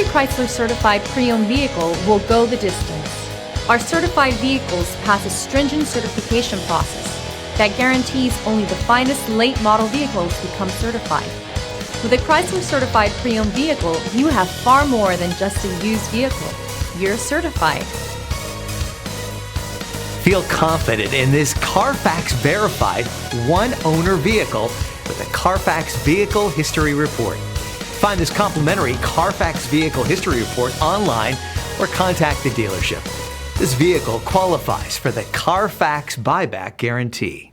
Chrysler certified pre-owned vehicle will go the distance. Our certified vehicles pass a stringent certification process that guarantees only the finest late model vehicles become certified. With a Chrysler certified pre-owned vehicle, you have far more than just a used vehicle. You're certified. Feel confident in this Carfax verified one-owner vehicle with a Carfax Vehicle History Report. Find this complimentary Carfax Vehicle History Report online or contact the dealership. This vehicle qualifies for the Carfax Buyback Guarantee.